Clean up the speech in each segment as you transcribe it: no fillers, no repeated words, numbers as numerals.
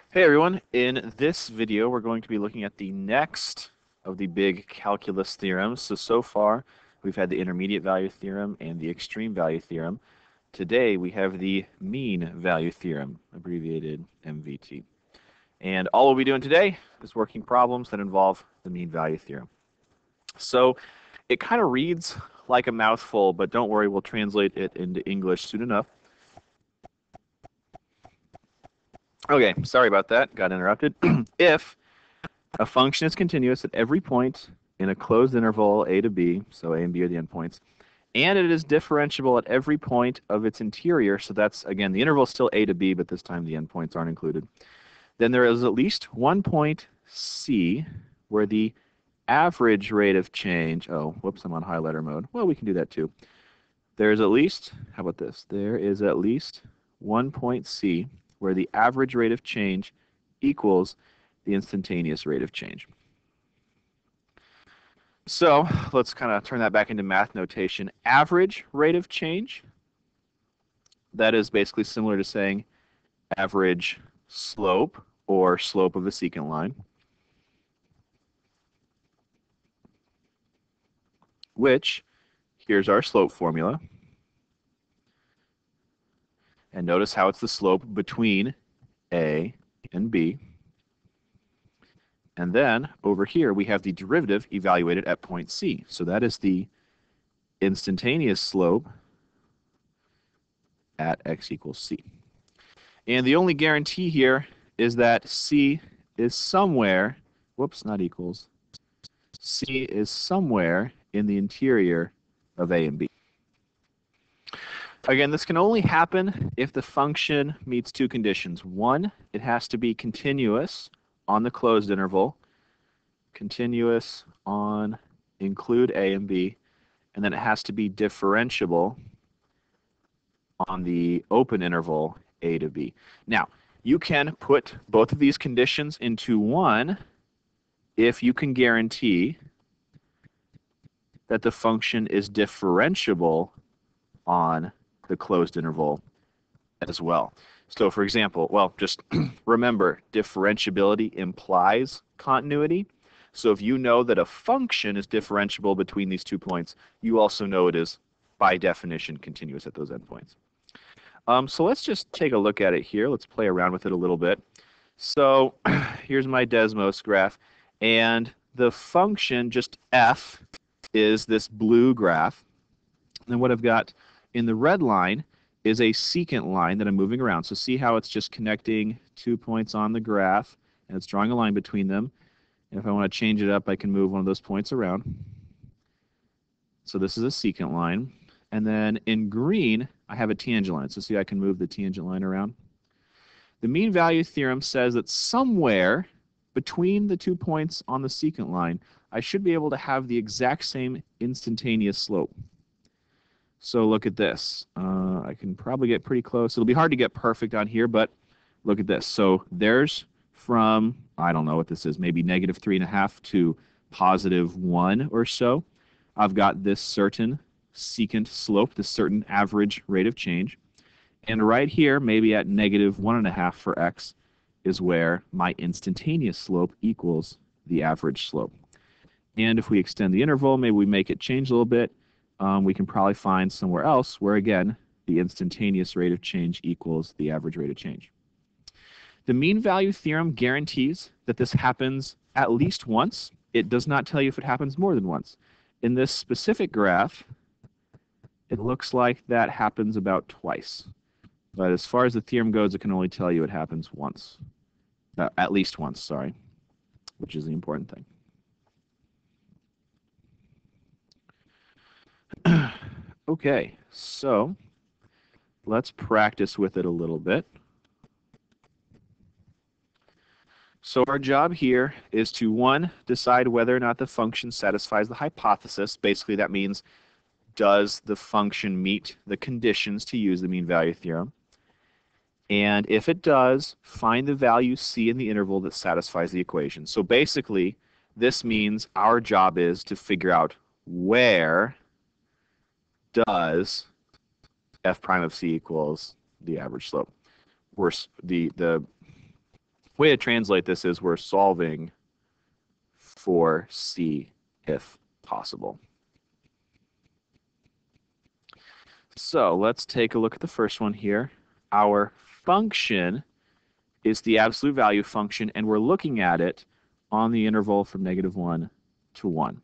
Hey everyone, in this video we're going to be looking at the next of the big calculus theorems. So far we've had the intermediate value theorem and the extreme value theorem. Today we have the mean value theorem, abbreviated MVT. And all we'll be doing today is working problems that involve the mean value theorem. So it kind of reads like a mouthful, but don't worry, we'll translate it into English soon enough. Okay, sorry about that, got interrupted. If a function is continuous at every point in a closed interval a to b, so a and b are the endpoints, and it is differentiable at every point of its interior, so that's, again, the interval is still a to b, but this time the endpoints aren't included, then there is at least one point c where the average rate of change, oh, whoops, I'm on highlighter mode. Well, we can do that too. There's at least, how about this? There is at least one point c where the average rate of change equals the instantaneous rate of change. So let's kind of turn that back into math notation. Average rate of change, that is basically similar to saying average slope or slope of a secant line, which, here's our slope formula. And notice how it's the slope between A and B. And then over here we have the derivative evaluated at point C. So that is the instantaneous slope at x equals c. And the only guarantee here is that c is somewhere, whoops, not equals, c is somewhere in the interior of a and b. Again, this can only happen if the function meets two conditions. One, it has to be continuous on the closed interval, continuous on include a and b, and then it has to be differentiable on the open interval a to b. Now, you can put both of these conditions into one if you can guarantee that the function is differentiable on the closed interval as well. So for example, well, just remember, differentiability implies continuity. So if you know that a function is differentiable between these 2 points, you also know it is, by definition, continuous at those endpoints. So let's just take a look at it here. Let's play around with it a little bit. So here's my Desmos graph, and the function, just f, is this blue graph. And what I've got in the red line is a secant line that I'm moving around. So see how it's just connecting 2 points on the graph, and it's drawing a line between them. And if I want to change it up, I can move one of those points around. So this is a secant line. And then in green, I have a tangent line. So see, I can move the tangent line around. The mean value theorem says that somewhere between the 2 points on the secant line, I should be able to have the exact same instantaneous slope. So look at this. I can probably get pretty close. It'll be hard to get perfect on here, but look at this. So there's from, I don't know what this is, maybe negative 3.5 to positive 1 or so. I've got this certain secant slope, this certain average rate of change. And right here, maybe at negative 1.5 for x, is where my instantaneous slope equals the average slope. And if we extend the interval, maybe we make it change a little bit, we can probably find somewhere else where, again, the instantaneous rate of change equals the average rate of change. The mean value theorem guarantees that this happens at least once. It does not tell you if it happens more than once. In this specific graph, it looks like that happens about twice. But as far as the theorem goes, it can only tell you it happens once. At least once, sorry, which is the important thing. Okay, so let's practice with it a little bit. So our job here is to, one, decide whether or not the function satisfies the hypothesis. Basically, that means, does the function meet the conditions to use the mean value theorem? And if it does, find the value c in the interval that satisfies the equation. So basically, this means our job is to figure out where does f prime of c equals the average slope. The way to translate this is we're solving for C if possible. So let's take a look at the first one here. Our function is the absolute value function, and we're looking at it on the interval from -1 to 1.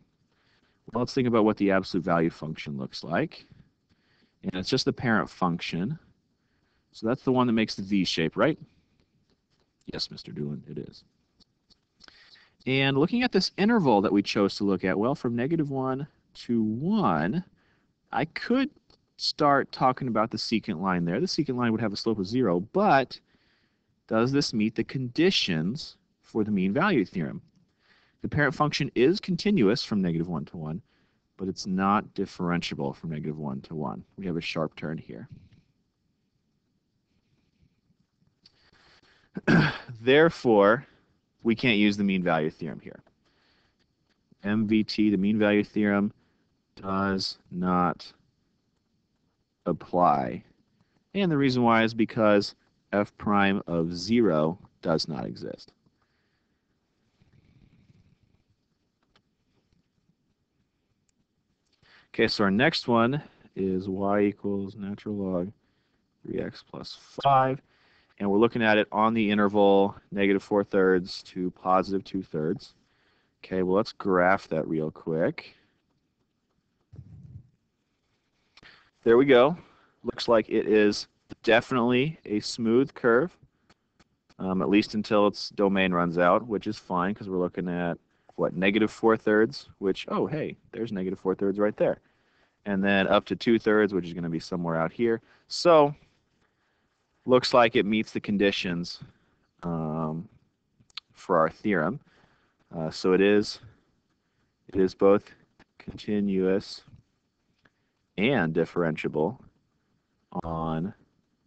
Well, let's think about what the absolute value function looks like. And it's just the parent function. So that's the one that makes the V shape, right? Yes, Mr. Doolin, it is. And looking at this interval that we chose to look at, well, from -1 to 1, I could start talking about the secant line there. The secant line would have a slope of 0, but does this meet the conditions for the mean value theorem? The parent function is continuous from -1 to 1, but it's not differentiable from -1 to 1. We have a sharp turn here. Therefore, we can't use the mean value theorem here. MVT, the mean value theorem, does not apply. And the reason why is because f prime of 0 does not exist. Okay, so our next one is y equals natural log 3x plus 5. And we're looking at it on the interval -4/3 to +2/3. Okay, well, let's graph that real quick. There we go. Looks like it is definitely a smooth curve, at least until its domain runs out, which is fine because we're looking at, what, -4/3, which, oh, hey, there's -4/3 right there. And then up to 2/3, which is going to be somewhere out here. So looks like it meets the conditions for our theorem. So it is both continuous and differentiable on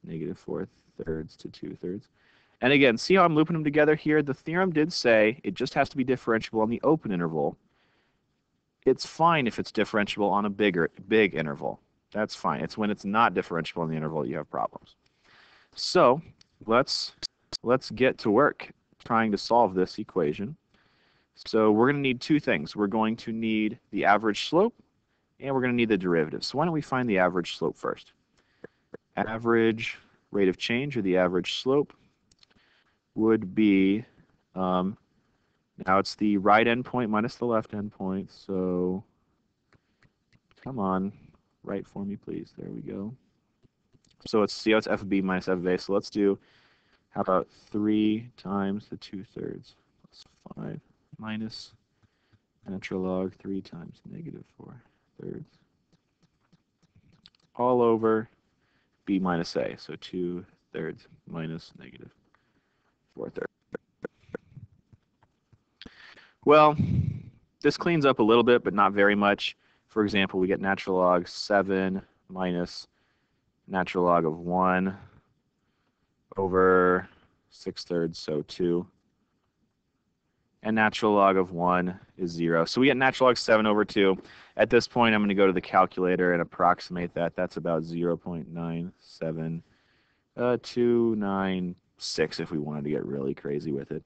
-4/3 to 2/3. And again, see how I'm looping them together here? The theorem did say it just has to be differentiable on the open interval. It's fine if it's differentiable on a big interval. That's fine. It's when it's not differentiable in the interval that you have problems. So let's get to work trying to solve this equation. So we're going to need two things. We're going to need the average slope, and we're going to need the derivative. So why don't we find the average slope first? Average rate of change, or the average slope, would be, now it's the right endpoint minus the left endpoint. So come on, write for me, please. There we go. So it's FB minus FA. So let's do, how about 3 times the 2/3 plus 5 minus natural log 3 times -4/3 all over B minus A. So 2/3 minus -4/3. Well, this cleans up a little bit, but not very much. For example, we get natural log 7 minus natural log of 1 over 6/3, so 2. And natural log of 1 is 0. So we get natural log 7 over 2. At this point, I'm going to go to the calculator and approximate that. That's about 0.97296 if we wanted to get really crazy with it.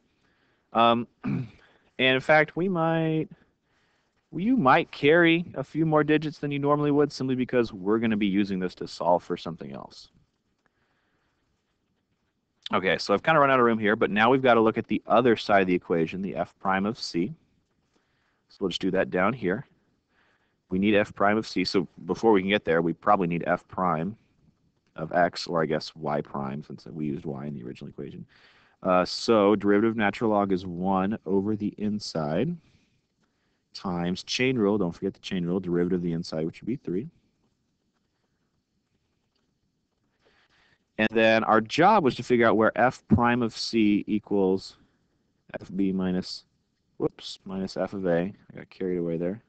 And in fact, you might carry a few more digits than you normally would, simply because we're going to be using this to solve for something else. Okay, so I've kind of run out of room here, but now we've got to look at the other side of the equation, the f prime of c. So we'll just do that down here. We need f prime of c. So before we can get there, we probably need f prime of x, or I guess y prime, since we used y in the original equation. So derivative of natural log is 1 over the inside times chain rule. Don't forget the chain rule. Derivative of the inside, which would be 3. And then our job was to figure out where f prime of c equals fb minus, minus f of a. I got carried away there.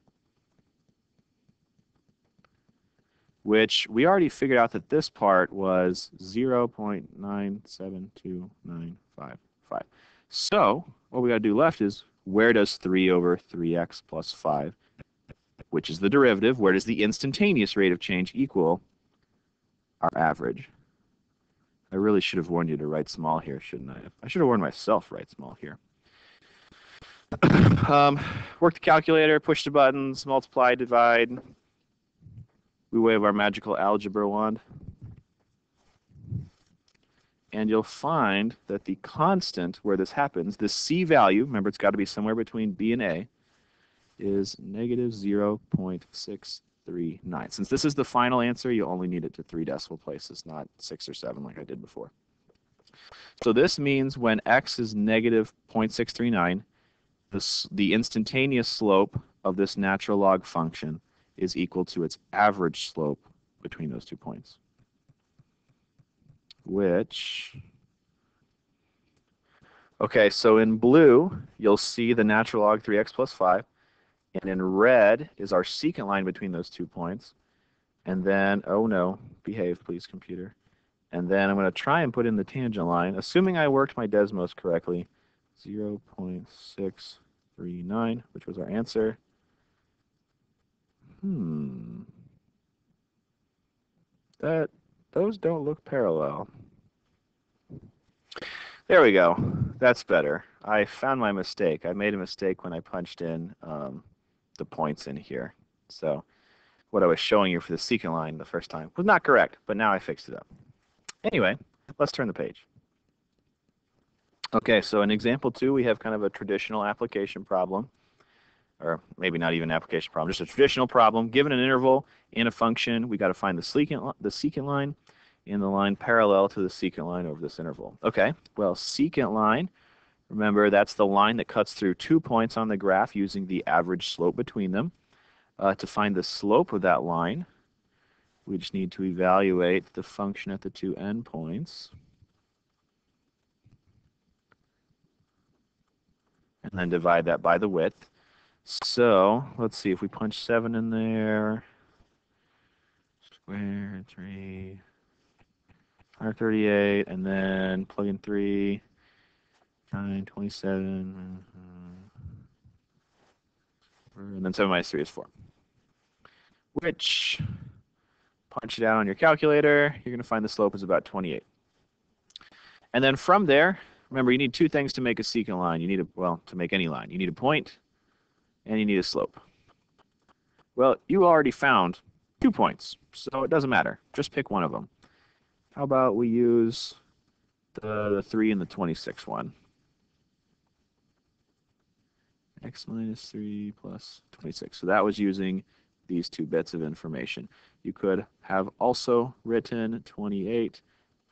Which we already figured out that this part was 0.972955. So what we got to do left is, where does 3 over 3x plus 5, which is the derivative, where does the instantaneous rate of change equal our average? I really should have warned you to write small here, shouldn't I? I should have warned myself to write small here. Work the calculator, push the buttons, multiply, divide. We wave our magical algebra wand. And you'll find that the constant where this happens, the C value, remember it's got to be somewhere between B and A, is negative 0.639. Since this is the final answer, you only need it to 3 decimal places, not 6 or 7 like I did before. So this means when x is negative 0.639, the instantaneous slope of this natural log function is equal to its average slope between those 2 points, which, okay, so in blue, you'll see the natural log 3x plus 5. And in red is our secant line between those 2 points. And then, oh no, behave please, computer. And then I'm going to try and put in the tangent line, assuming I worked my Desmos correctly, 0.639, which was our answer. Those don't look parallel. There we go. That's better. I found my mistake. I made a mistake when I punched in the points in here. So what I was showing you for the secant line the first time was not correct, but now I fixed it up. Anyway, let's turn the page. Okay, so in example 2, we have kind of a traditional application problem, or maybe not even an application problem, just a traditional problem. Given an interval in a function, we got to find the secant line in the line parallel to the secant line over this interval. Okay, well, secant line, remember that's the line that cuts through 2 points on the graph using the average slope between them. To find the slope of that line, we just need to evaluate the function at the 2 endpoints. And then divide that by the width. So let's see if we punch 7 in there. Square 3, 138, and then plug in 3, 9, 27, and then 7 minus 3 is 4. Which, punch it out on your calculator, you're going to find the slope is about 28. And then from there, remember you need 2 things to make a secant line. You need to make any line. You need a point and you need a slope. Well, you already found 2 points, so it doesn't matter. Just pick one of them. How about we use the 3 and the 26 one? X minus 3 plus 26. So that was using these 2 bits of information. You could have also written 28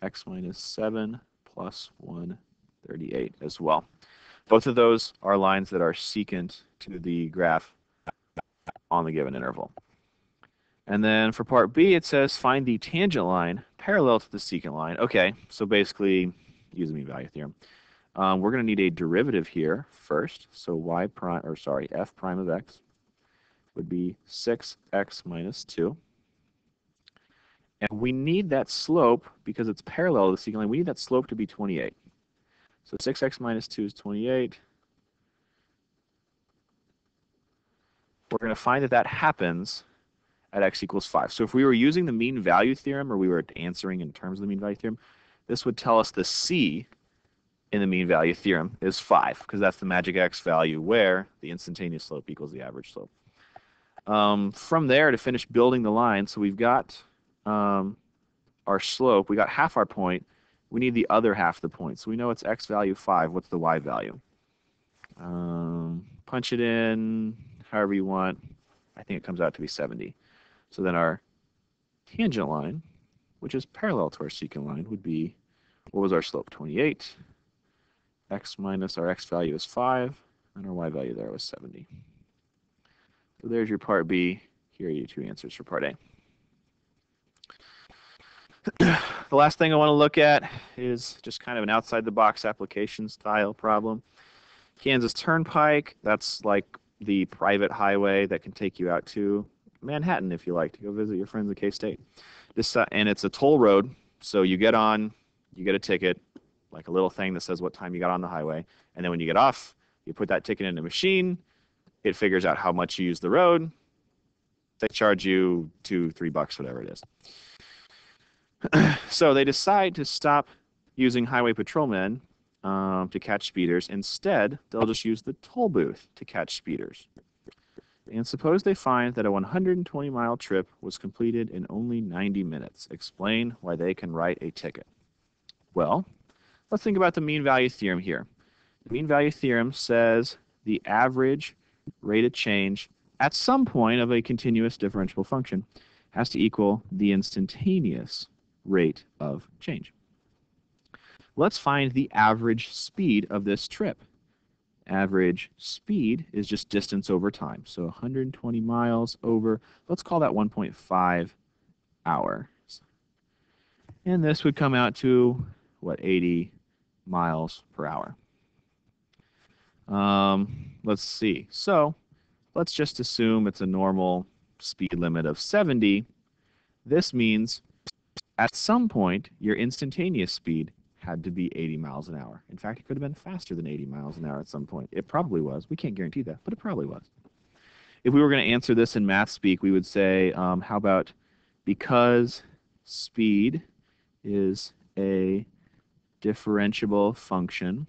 x minus 7 plus 138 as well. Both of those are lines that are secant to the graph on the given interval. And then for part B, it says find the tangent line parallel to the secant line. Okay, so basically, using the mean value theorem, we're going to need a derivative here first. So f prime of x would be 6x minus 2. And we need that slope, because it's parallel to the secant line, we need that slope to be 28. So 6x minus 2 is 28. We're going to find that that happens at x equals 5. So if we were using the mean value theorem, or we were answering in terms of the mean value theorem, this would tell us the c in the mean value theorem is 5, because that's the magic x value where the instantaneous slope equals the average slope. From there, to finish building the line, so we've got our slope, we got half our point, we need the other half of the point. So we know it's x value 5, what's the y value? Punch it in however you want. I think it comes out to be 70. So then our tangent line, which is parallel to our secant line, would be, what was our slope? 28. X minus our x value is 5, and our y value there was 70. So there's your part B. Here are your 2 answers for part A. The last thing I want to look at is just kind of an outside-the-box application style problem. Kansas Turnpike, that's like the private highway that can take you out to Manhattan if you like to go visit your friends at K-State. And it's a toll road, so you get on, you get a ticket, like a little thing that says what time you got on the highway, and then when you get off, you put that ticket in a machine, it figures out how much you use the road, they charge you $2, $3, whatever it is. So they decide to stop using highway patrolmen to catch speeders. Instead, they'll just use the toll booth to catch speeders. And suppose they find that a 120-mile trip was completed in only 90 minutes. Explain why they can write a ticket. Well, let's think about the mean value theorem here. The mean value theorem says the average rate of change at some point of a continuous differentiable function has to equal the instantaneous rate of change. Let's find the average speed of this trip. Average speed is just distance over time. So 120 miles over, let's call that 1.5 hours. And this would come out to, what, 80 miles per hour. Let's see. So let's just assume it's a normal speed limit of 70. This means at some point, your instantaneous speed had to be 80 miles an hour. In fact, it could have been faster than 80 miles an hour at some point. It probably was. We can't guarantee that, but it probably was. If we were going to answer this in math speak, we would say, how about because speed is a differentiable function,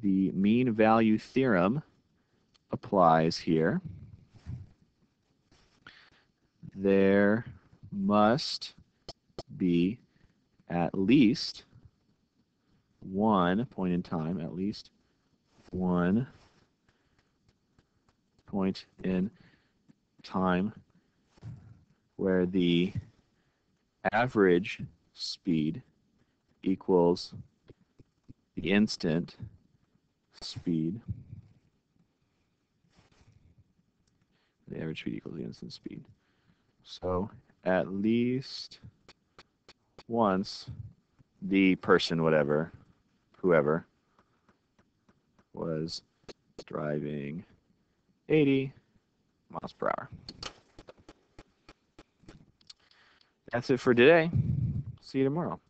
the mean value theorem applies here. There must be at least one point in time, at least one point in time where the average speed equals the instant speed. The average speed equals the instant speed. So at least once the person, whatever, whoever, was driving 80 miles per hour. That's it for today. See you tomorrow.